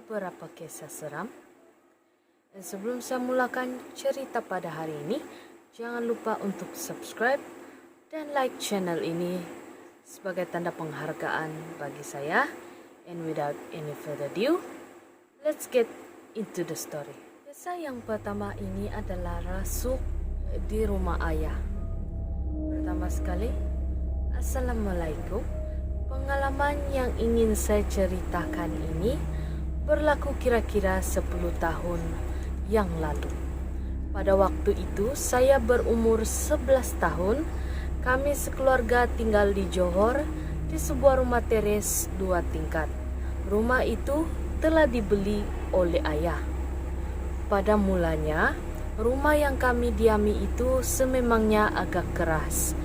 beberapa kisah seram. Dan sebelum saya mulakan cerita pada hari ini, jangan lupa untuk subscribe dan like channel ini sebagai tanda penghargaan bagi saya. And without any further ado, let's get into the story. Kisah yang pertama ini adalah rasuk di rumah ayah. Pertama sekali, Assalamualaikum. Pengalaman yang ingin saya ceritakan ini berlaku kira-kira 10 tahun yang lalu. Pada waktu itu saya berumur 11 tahun. Kami sekeluarga tinggal di Johor di sebuah rumah teres 2 tingkat. Rumah itu telah dibeli oleh ayah. Pada mulanya, rumah yang kami diami itu sememangnya agak keras.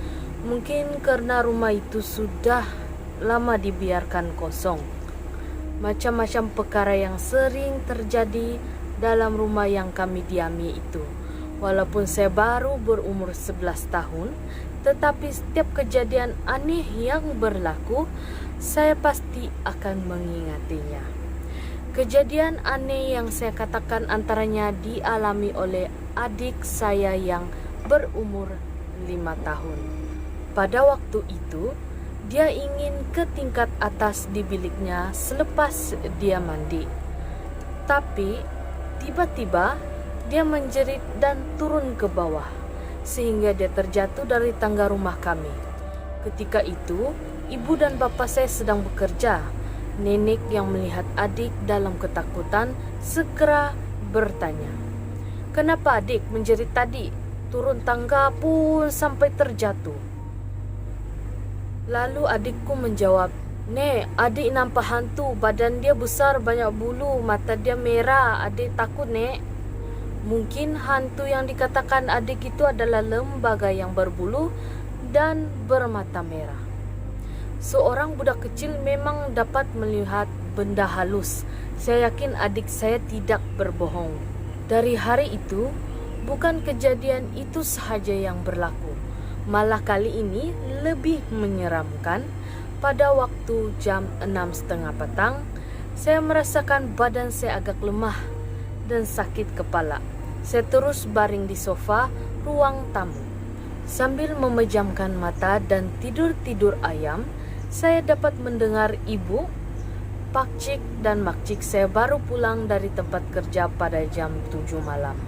Mungkin karena rumah itu sudah lama dibiarkan kosong. Macam-macam perkara yang sering terjadi dalam rumah yang kami diami itu. Walaupun saya baru berumur 11 tahun, tetapi setiap kejadian aneh yang berlaku, saya pasti akan mengingatinya. Kejadian aneh yang saya katakan antaranya dialami oleh adik saya yang berumur 5 tahun. Pada waktu itu, dia ingin ke tingkat atas di biliknya selepas dia mandi. Tapi tiba-tiba dia menjerit dan turun ke bawah, sehingga dia terjatuh dari tangga rumah kami. Ketika itu, ibu dan bapak saya sedang bekerja. Nenek yang melihat adik dalam ketakutan segera bertanya, "Kenapa adik menjerit tadi? Turun tangga pun sampai terjatuh." Lalu adikku menjawab, "Nek, adik nampak hantu. Badan dia besar, banyak bulu, mata dia merah. Adik takut, Nek." Mungkin hantu yang dikatakan adik itu adalah lembaga yang berbulu dan bermata merah. Seorang budak kecil memang dapat melihat benda halus. Saya yakin adik saya tidak berbohong. Dari hari itu, bukan kejadian itu sahaja yang berlaku. Malah kali ini lebih menyeramkan. Pada waktu jam 6.30 petang, saya merasakan badan saya agak lemah dan sakit kepala. Saya terus baring di sofa ruang tamu. Sambil memejamkan mata dan tidur-tidur ayam, saya dapat mendengar ibu, pakcik dan makcik saya baru pulang dari tempat kerja pada jam 7 malam.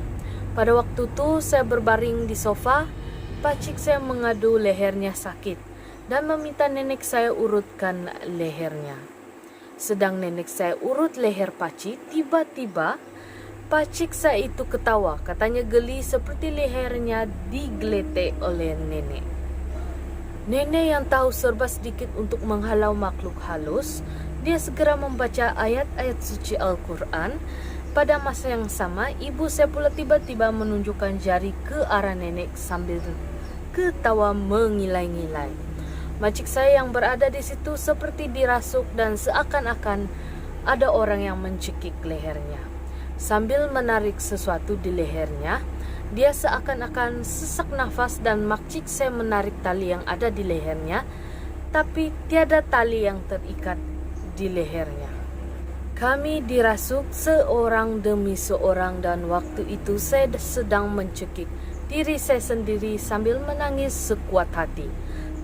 Pada waktu itu saya berbaring di sofa. Pakcik saya mengadu lehernya sakit dan meminta nenek saya urutkan lehernya. Sedang nenek saya urut leher pakcik, tiba-tiba pakcik saya itu ketawa. Katanya geli seperti lehernya digeletek oleh nenek. Nenek yang tahu serba sedikit untuk menghalau makhluk halus, dia segera membaca ayat-ayat suci Al-Quran. Pada masa yang sama, ibu saya pula tiba-tiba menunjukkan jari ke arah nenek sambil ketawa mengilai-ngilai. Makcik saya yang berada di situ seperti dirasuk dan seakan-akan ada orang yang mencekik lehernya. Sambil menarik sesuatu di lehernya, dia seakan-akan sesak nafas dan makcik saya menarik tali yang ada di lehernya, tapi tiada tali yang terikat di lehernya. Kami dirasuk seorang demi seorang dan waktu itu saya sedang mencekik diri saya sendiri sambil menangis sekuat hati.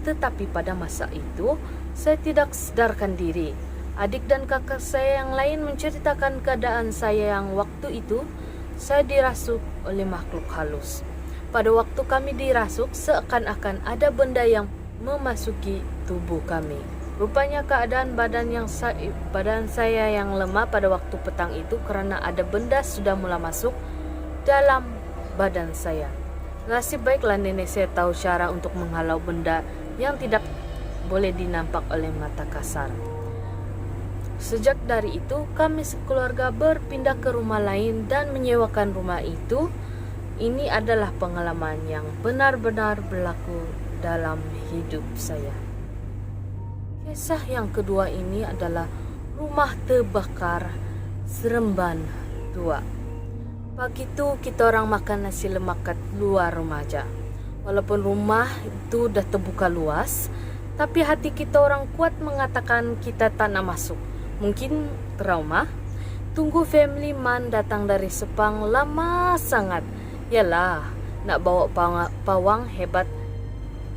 Tetapi pada masa itu, saya tidak sadarkan diri. Adik dan kakak saya yang lain menceritakan keadaan saya yang waktu itu saya dirasuk oleh makhluk halus. Pada waktu kami dirasuk, seakan-akan ada benda yang memasuki tubuh kami. Rupanya keadaan badan saya yang lemah pada waktu petang itu karena ada benda sudah mulai masuk dalam badan saya. Nasib baiklah nenek saya tahu cara untuk menghalau benda yang tidak boleh dinampak oleh mata kasar. Sejak dari itu, kami sekeluarga berpindah ke rumah lain dan menyewakan rumah itu. Ini adalah pengalaman yang benar-benar berlaku dalam hidup saya. Kisah yang kedua ini adalah rumah terbakar Seremban 2. Pagi itu kita orang makan nasi lemak kat luar rumah aja. Walaupun rumah itu dah terbuka luas, tapi hati kita orang kuat mengatakan kita tak nak masuk. Mungkin trauma. Tunggu family Man datang dari Sepang lama sangat. Yalah, nak bawa pawang hebat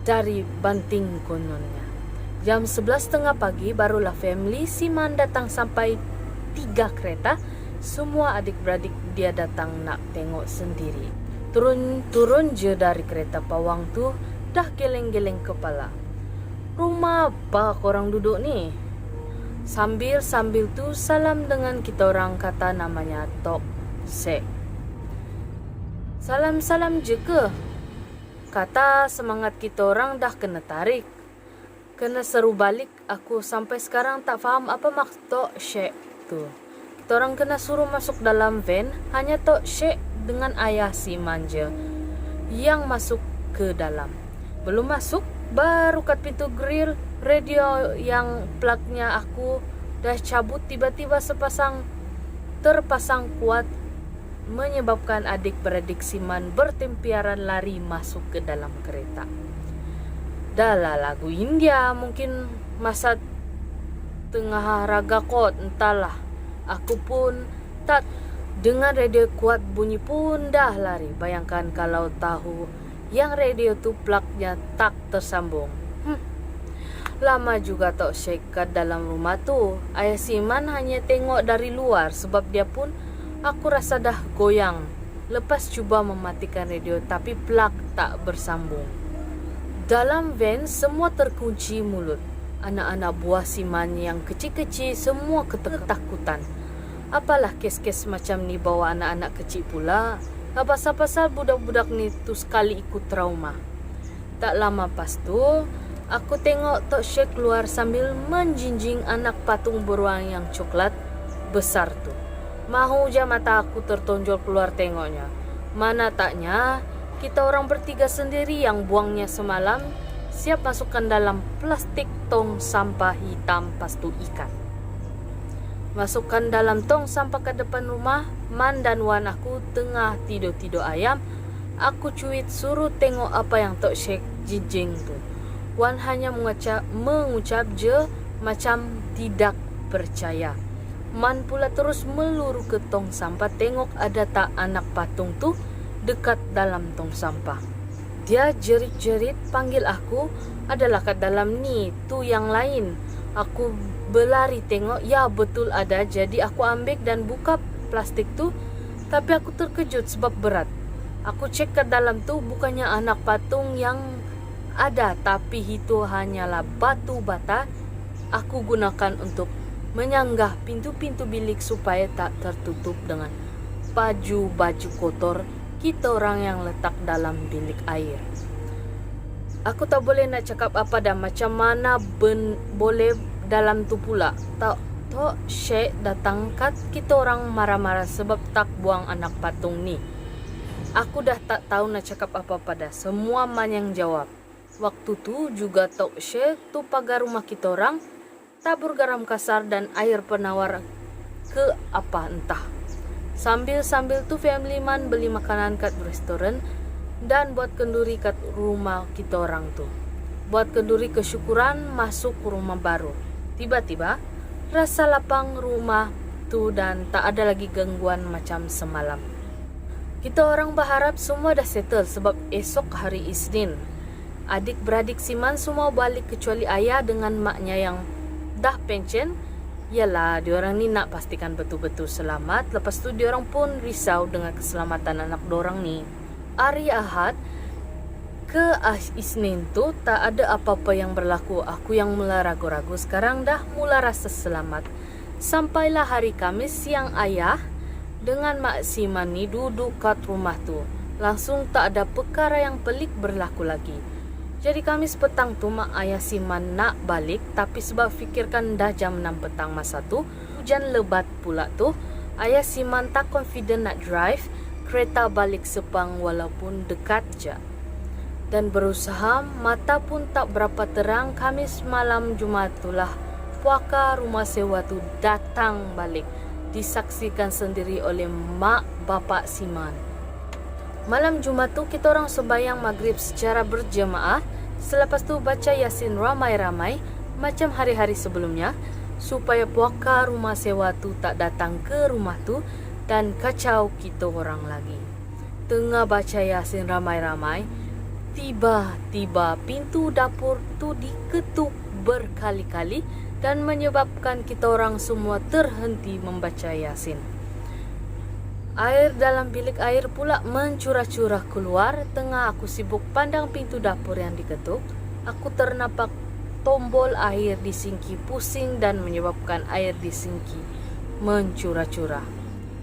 dari Banting kononnya. Jam 11.30 pagi barulah family si Man datang sampai 3 kereta. Semua adik-beradik dia datang nak tengok sendiri. Turun je dari kereta pawang tu, dah geleng-geleng kepala. Rumah apa korang duduk ni? Sambil tu salam dengan kita orang, kata namanya Tok Sek. Salam-salam je ke? Kata semangat kita orang dah kena tarik. Kena seru balik, aku sampai sekarang tak faham apa maksud Tok Sek tu. Kita orang kena suruh masuk dalam van, hanya Tok Sek dengan ayah si manja yang masuk ke dalam. Belum masuk, baru kat pintu grill, radio yang plugnya aku dah cabut tiba-tiba terpasang kuat, menyebabkan adik-beradik Siman bertempiaran lari masuk ke dalam kereta. Dahlah lagu India, mungkin masa tengah raga kot, entahlah. Aku pun tak dengar radio kuat bunyi pun dah lari. Bayangkan kalau tahu yang radio tu plugnya tak tersambung. Lama juga Tok Sek kat dalam rumah tu. Ayah Siman hanya tengok dari luar sebab dia pun aku rasa dah goyang. Lepas cuba mematikan radio tapi plug tak bersambung. Dalam van semua terkunci mulut. Anak-anak buah Siman yang kecil-kecil semua ketakutan. Apalah kes-kes macam ni bawa anak-anak kecil pula. Pasal-pasal budak-budak ni tu sekali ikut trauma. Tak lama pas tu, aku tengok Tok Sek keluar sambil menjinjing anak patung beruang yang coklat besar tu. Mahu je mata aku tertonjol keluar tengoknya. Mana taknya, kita orang bertiga sendiri yang buangnya semalam siap masukkan dalam plastik tong sampah hitam pastu ikan. Masukkan dalam tong sampah ke depan rumah. Man dan Wan aku tengah tidur-tidur ayam. Aku cuit suruh tengok apa yang Tok Sek jinjing tu. Wan hanya mengucap je macam tidak percaya. Man pula terus meluru ke tong sampah tengok ada tak anak patung tu dekat dalam tong sampah. Dia jerit-jerit panggil aku, adalah kat dalam ni, tu yang lain. Aku berlari tengok, ya betul ada. Jadi aku ambil dan buka plastik tu, tapi aku terkejut sebab berat. Aku cek ke dalam tu, bukannya anak patung yang ada, tapi itu hanyalah batu bata aku gunakan untuk menyanggah pintu-pintu bilik supaya tak tertutup dengan baju-baju kotor kita orang yang letak dalam bilik air. Aku tak boleh nak cakap apa dah, macam mana boleh dalam tu pula. Tok Sek datang kat kita orang marah-marah sebab tak buang anak patung ni. Aku dah tak tahu nak cakap apa-apa dah. Semua Man yang jawab. Waktu tu juga Tok Sek tu pagar rumah kita orang, tabur garam kasar dan air penawar ke apa entah. Sambil tu family Man beli makanan kat restoran dan buat kenduri kat rumah kita orang tu. Buat kenduri kesyukuran masuk rumah baru. Tiba-tiba rasa lapang rumah tu dan tak ada lagi gangguan macam semalam. Kita orang berharap semua dah settle sebab esok hari Isnin. Adik-beradik Siman semua balik kecuali ayah dengan maknya yang dah pension. Yalah, diorang ni nak pastikan betul-betul selamat. Lepas tu diorang pun risau dengan keselamatan anak diorang ni. Hari Ahad ke Isnin tu tak ada apa-apa yang berlaku. Aku yang mula ragu-ragu sekarang dah mula rasa selamat. Sampailah hari Khamis siang ayah dengan Mak Siman ni duduk kat rumah tu. Langsung tak ada perkara yang pelik berlaku lagi. Jadi Khamis petang tu Mak Ayah Siman nak balik, tapi sebab fikirkan dah jam 6 petang masa tu, hujan lebat pula tu, Ayah Siman tak confident nak drive kereta balik Sepang walaupun dekat je. Dan berusaha, mata pun tak berapa terang. Khamis malam Jumaat itulah puaka rumah sewa tu datang balik, disaksikan sendiri oleh mak bapak Siman. Malam Jumaat tu kita orang sembahyang maghrib secara berjemaah. Selepas tu baca Yasin ramai-ramai macam hari-hari sebelumnya. supaya puaka rumah sewa tu tak datang ke rumah tu dan kacau kita orang lagi. Tengah baca Yasin ramai-ramai, tiba-tiba pintu dapur tu diketuk berkali-kali dan menyebabkan kita orang semua terhenti membaca Yasin. Air dalam bilik air pula mencurah-curah keluar. Tengah aku sibuk pandang pintu dapur yang diketuk, aku ternampak tombol air di sinki pusing dan menyebabkan air di sinki mencurah-curah.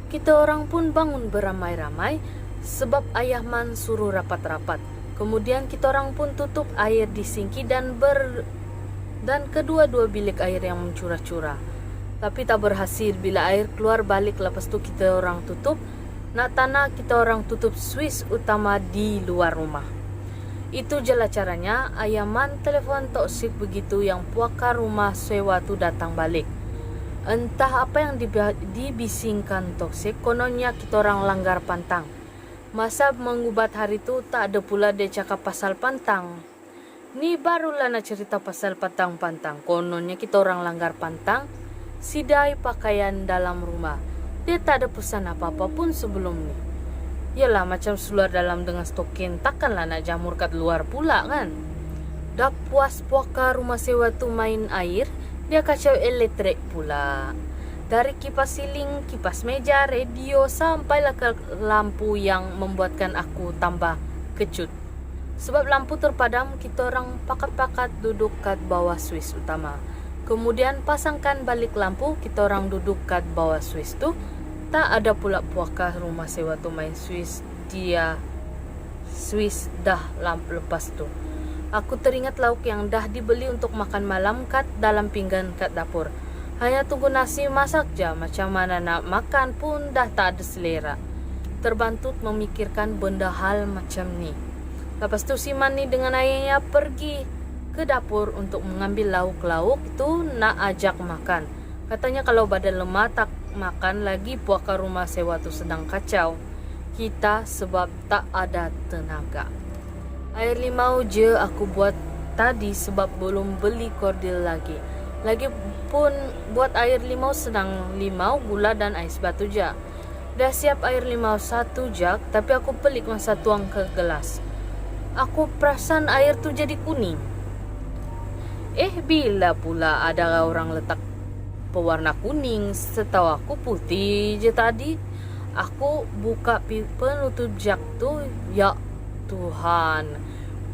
Kita orang pun bangun beramai-ramai sebab ayah Man suruh rapat-rapat. Kemudian kita orang pun tutup air di sinki dan kedua-dua bilik air yang mencurah-curah. Tapi tak berhasil. Bila air keluar balik, lepas tu kita orang tutup. Nak tanah kita orang tutup Swiss utama di luar rumah. Itu je lah caranya. Ayah Man telefon toksik begitu yang puaka rumah sewa tu datang balik. Entah apa yang dibisingkan toksik. Kononnya kita orang langgar pantang. Masa mengubat hari tu tak ada pula dia cakap pasal pantang. Ni barulah nak cerita pasal pantang-pantang. Kononnya kita orang langgar pantang. Sidai pakaian dalam rumah. Dia tak ada pesan apa-apa pun sebelum ni. Yalah, macam seluar dalam dengan stokin, takkanlah nak jamur kat luar pula kan. Dah puas puaka rumah sewa tu main air, dia kacau elektrik pula. Dari kipas siling, kipas meja, radio sampailah ke lampu yang membuatkan aku tambah kecut. Sebab lampu terpadam, kita orang pakat-pakat duduk kat bawah Swiss utama. Kemudian pasangkan balik lampu, kita orang duduk kat bawah Swiss tu. Tak ada pula puaka rumah sewa tu main Swiss. Dia Swiss dah lepas tu. Aku teringat lauk yang dah dibeli untuk makan malam kat dalam pinggan kat dapur. Hanya tunggu nasi masak je. Macam mana nak makan pun dah tak ada selera. Terbantut memikirkan benda hal macam ni. Lepas tu si Mani dengan ayahnya pergi ke dapur untuk mengambil lauk-lauk tu nak ajak makan. Katanya kalau badan lemah tak makan lagi, puaka rumah sewa tu sedang kacau kita sebab tak ada tenaga. Air limau je aku buat tadi sebab belum beli kordil lagi. Lagipun buat air limau senang, limau, gula dan ais batu je. Dah siap air limau 1 jug, tapi aku pelik masa tuang ke gelas. Aku perasan air tu jadi kuning. Bila pula ada orang letak pewarna kuning? Setahu aku putih je tadi. Aku buka penutup jug tu, ya Tuhan,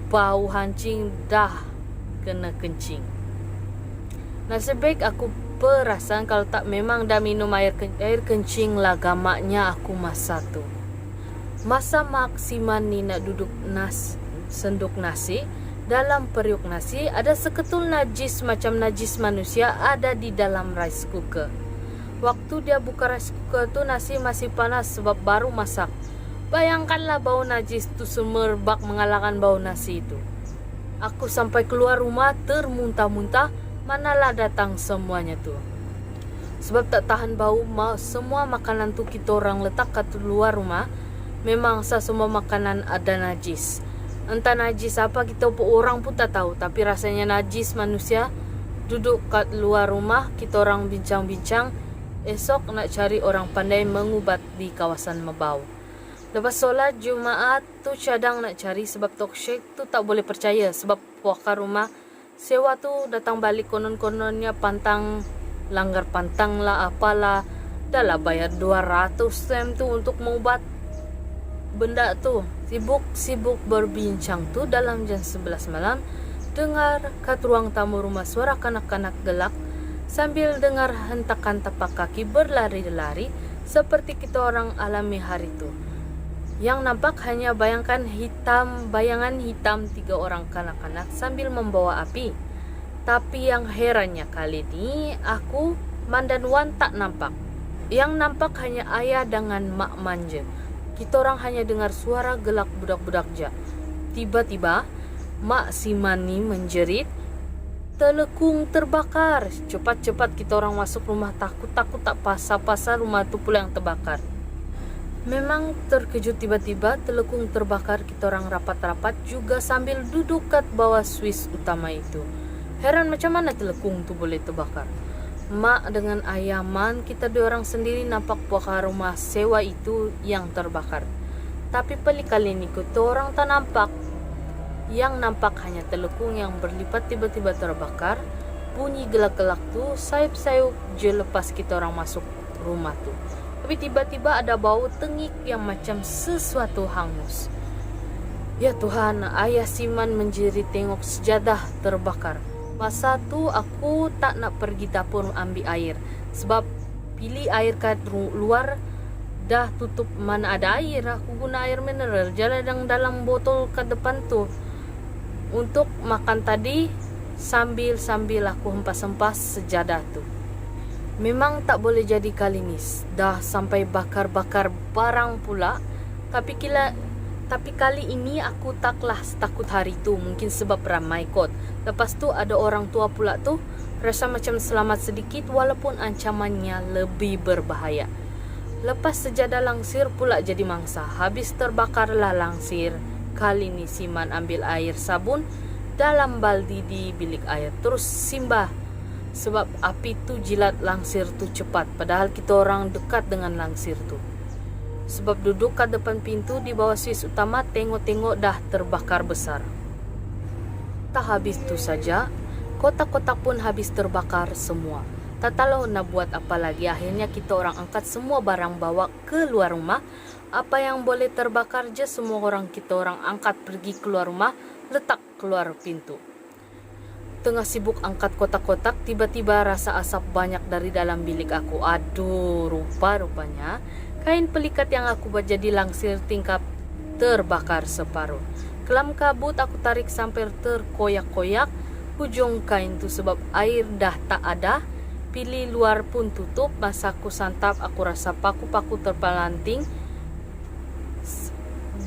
bau hancing dah kena kencing. Nasib baik aku perasan kalau tak memang dah minum air kencing lah gamaknya aku masa tu. Masa maksimal ni nak duduk senduk nasi. Dalam periuk nasi ada seketul najis macam najis manusia ada di dalam rice cooker. Waktu dia buka rice cooker tu nasi masih panas sebab baru masak. Bayangkanlah bau najis tu semerbak mengalahkan bau nasi itu. Aku sampai keluar rumah termuntah-muntah, manalah datang semuanya tu. Sebab tak tahan bau, semua makanan tu kita orang letak kat luar rumah. Memang semua makanan ada najis. Entah najis apa kita orang pun tak tahu. Tapi rasanya najis manusia. Duduk kat luar rumah, kita orang bincang-bincang. Esok nak cari orang pandai mengubat di kawasan Mebau. Lepas solat Jumaat tu cadang nak cari sebab toksik tu tak boleh percaya. Sebab puaka rumah sewa tu datang balik konon-kononnya pantang, langgar pantang lah apalah. Dah lah bayar 200 sem tu untuk mengubat benda tu. Sibuk-sibuk berbincang tu dalam jam 11 malam. Dengar kat ruang tamu rumah suara kanak-kanak gelak. Sambil dengar hentakan tapak kaki berlari-lari seperti kita orang alami hari tu. Yang nampak hanya bayangan hitam 3 orang kanak-kanak sambil membawa api. Tapi yang herannya kali ni aku, Man dan Wan tak nampak. Yang nampak hanya ayah dengan mak manja. Kita orang hanya dengar suara gelak budak-budak je. Tiba-tiba mak si Mani menjerit, "Telekung terbakar." Cepat-cepat kita orang masuk rumah, takut-takut tak pasal-pasal rumah tu pula yang terbakar. Memang terkejut tiba-tiba telekung terbakar. Kita orang rapat-rapat juga sambil duduk kat bawah Swiss utama itu. Heran macam mana telekung tu boleh terbakar. Mak dengan ayah Man, kita dua orang sendiri nampak buka rumah sewa itu yang terbakar. Tapi pelik kali ini kita orang tak nampak. Yang nampak hanya telekung yang berlipat tiba-tiba terbakar. Bunyi gelak-gelak tuh sayup-sayup je lepas kita orang masuk rumah tuh. Tapi tiba-tiba ada bau tengik yang macam sesuatu hangus. Ya Tuhan, ayah Siman menjerit tengok sejadah terbakar. Masa tu aku tak nak pergi dapur ambil air. Sebab pilih air kat luar dah tutup, mana ada air. Aku guna air mineral jalan dalam botol kat depan tu. Untuk makan tadi sambil aku hempas-hempas sejadah tu. Memang tak boleh jadi kali ni. Dah sampai bakar-bakar barang pula. Tapi kali ini aku taklah takut hari tu. Mungkin sebab ramai kot. Lepas tu ada orang tua pula tu. Rasa macam selamat sedikit walaupun ancamannya lebih berbahaya. Lepas sejadah langsir pula jadi mangsa. Habis terbakarlah langsir. Kali ni Siman ambil air sabun dalam baldi di bilik air. Terus simbah. Sebab api tu jilat langsir tu cepat. Padahal kita orang dekat dengan langsir tu. Sebab duduk kat depan pintu di bawah suis utama, tengok-tengok dah terbakar besar. Tak habis tu saja, kotak-kotak pun habis terbakar semua. Tak tahu nak buat apa lagi. Akhirnya kita orang angkat semua barang bawa ke luar rumah. Apa yang boleh terbakar je semua orang kita orang angkat pergi keluar rumah, letak keluar pintu. Tengah sibuk angkat kotak-kotak, tiba-tiba rasa asap banyak dari dalam bilik aku. Aduh, rupa-rupanya kain pelikat yang aku buat jadi langsir tingkap terbakar separuh. Kelam kabut aku tarik sampai terkoyak-koyak hujung kain tu sebab air dah tak ada. Pilih luar pun tutup. Masa aku santap, aku rasa paku-paku terpelanting.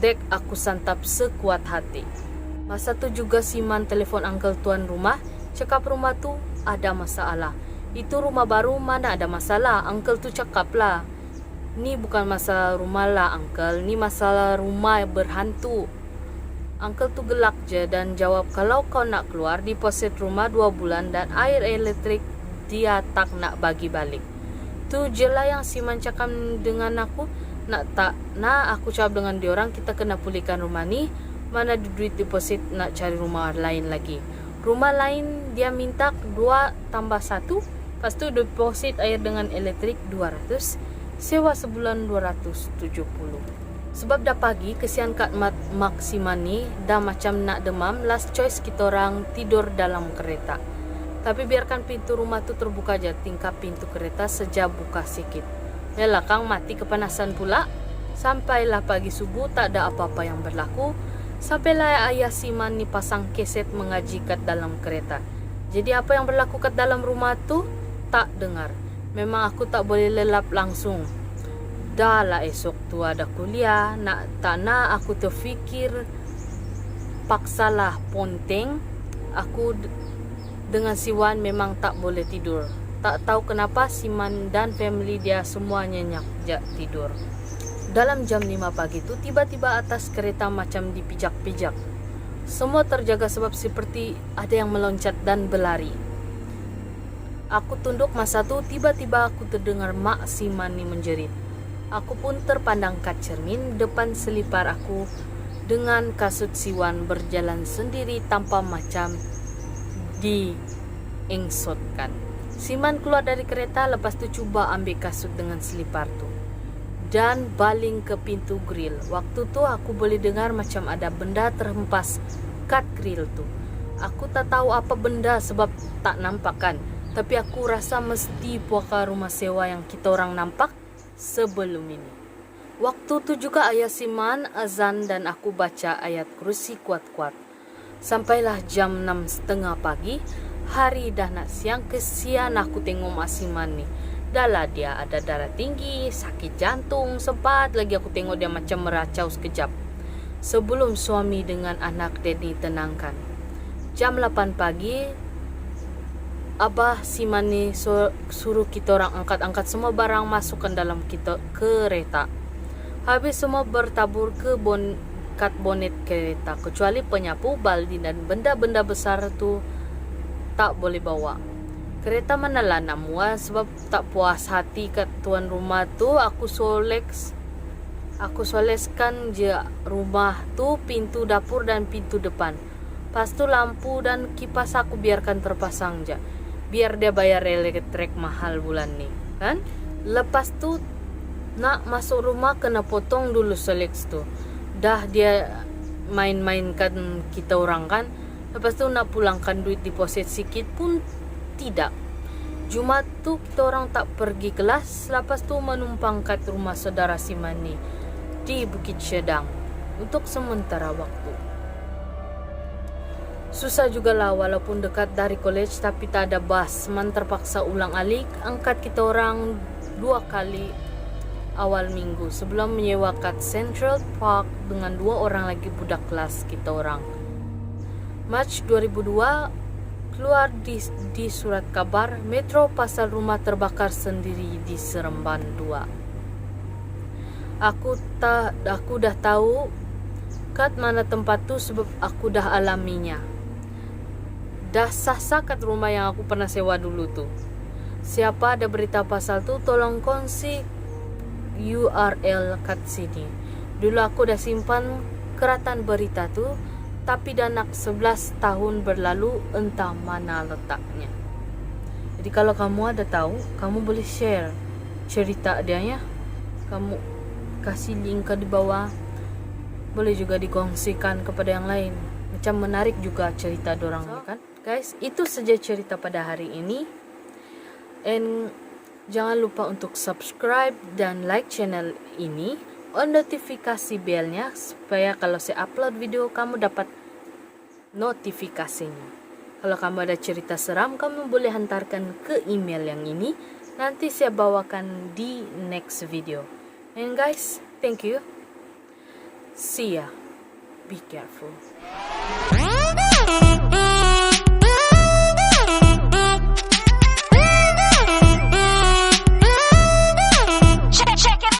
Dek aku santap sekuat hati. Masa tu juga Siman telefon uncle tuan rumah. Cakap rumah tu ada masalah. Itu rumah baru mana ada masalah. Uncle tu cakap lah, ni bukan masalah rumah lah uncle, ni masalah rumah berhantu. Uncle tu gelak je dan jawab kalau kau nak keluar deposit rumah 2 bulan dan air elektrik dia tak nak bagi balik. Tu je lah yang Siman cakap dengan aku. Aku cakap dengan diorang kita kena pulihkan rumah ni. Mana ada duit deposit nak cari rumah lain lagi. Rumah lain dia minta 2 tambah 1. Lepas tu deposit air dengan elektrik 200. Sewa sebulan 270. Sebab dah pagi, kesian Kak Mak Siman ni dah macam nak demam. Last choice kita orang tidur dalam kereta. Tapi biarkan pintu rumah tu terbuka aja. Tingkap pintu kereta sejak buka sikit. Yalah Kang mati kepanasan pula. Sampailah pagi subuh tak ada apa-apa yang berlaku. Sampailah ayah Siman ni pasang keset mengaji kat dalam kereta. Jadi apa yang berlaku kat dalam rumah tu tak dengar. Memang aku tak boleh lelap langsung. Dah lah esok tu ada kuliah. Tak nak aku terfikir. Paksalah ponteng. Aku dengan si Wan memang tak boleh tidur. Tak tahu kenapa Siman dan family dia semua nyenyak tidur. Dalam jam 5 pagi tu tiba-tiba atas kereta macam dipijak-pijak. Semua terjaga sebab seperti ada yang meloncat dan berlari. Aku tunduk masa tu tiba-tiba aku terdengar Mak Siman ni menjerit. Aku pun terpandang kat cermin depan selipar aku dengan kasut Siwan berjalan sendiri tanpa macam diengsotkan. Siman keluar dari kereta lepas tu cuba ambil kasut dengan selipar tu dan baling ke pintu grill. Waktu tu aku boleh dengar macam ada benda terhempas kat grill tu. Aku tak tahu apa benda sebab tak nampak kan. Tapi aku rasa mesti puaka rumah sewa yang kita orang nampak sebelum ini. Waktu tu juga ayah Siman azan dan aku baca ayat kursi kuat-kuat. Sampailah jam 6.30 pagi. Hari dah nak siang, kesian aku tengok Mak Siman ni. Dah lah dia ada darah tinggi, sakit jantung. Sempat lagi aku tengok dia macam meracau sekejap. Sebelum suami dengan anak dia ditenangkan. Jam 8 pagi, Abah Siman ni suruh kita orang angkat-angkat semua barang masukkan dalam kereta. Habis semua bertabur ke kat bonet kereta. Kecuali penyapu, baldi dan benda-benda besar tu tak boleh bawa. Kereta mana lah nak muat sebab tak puas hati kat tuan rumah tu. Aku soleskan je rumah tu, pintu dapur dan pintu depan. Lepas tu lampu dan kipas aku biarkan terpasang je, biar dia bayar elektrik mahal bulan ni kan. Lepas tu nak masuk rumah kena potong dulu solex tu. Dah dia main-mainkan kita orang kan. Lepas tu nak pulangkan duit deposit sikit pun tidak. Jumat tu kita orang tak pergi kelas. Lepas tu menumpang kat rumah saudara Simani di Bukit Sedang untuk sementara waktu. Susah juga lah walaupun dekat dari college tapi tak ada bus. Man terpaksa ulang alik angkat kita orang 2 kali awal minggu sebelum menyewa kat Central Park dengan 2 orang lagi budak kelas kita orang. Mac 2002 keluar di surat kabar Metro pasal rumah terbakar sendiri di Seremban 2. Aku dah tahu kat mana tempat tu sebab aku dah alaminya. Dah sah-sah kat rumah yang aku pernah sewa dulu tu. Siapa ada berita pasal tu tolong kongsi URL kat sini. Dulu aku dah simpan keratan berita tu, tapi dah nak 11 tahun berlalu entah mana letaknya. Jadi kalau kamu ada tahu, kamu boleh share cerita dia ya. Kamu kasih link di bawah. Boleh juga dikongsikan kepada yang lain. Macam menarik juga cerita dorang ya kan. Guys, itu saja cerita pada hari ini. And jangan lupa untuk subscribe dan like channel ini. On notifikasi belnya supaya kalau saya upload video kamu dapat notifikasinya. Kalau kamu ada cerita seram kamu boleh hantarkan ke email yang ini. Nanti saya bawakan di next video. And guys, thank you. See ya. Be careful.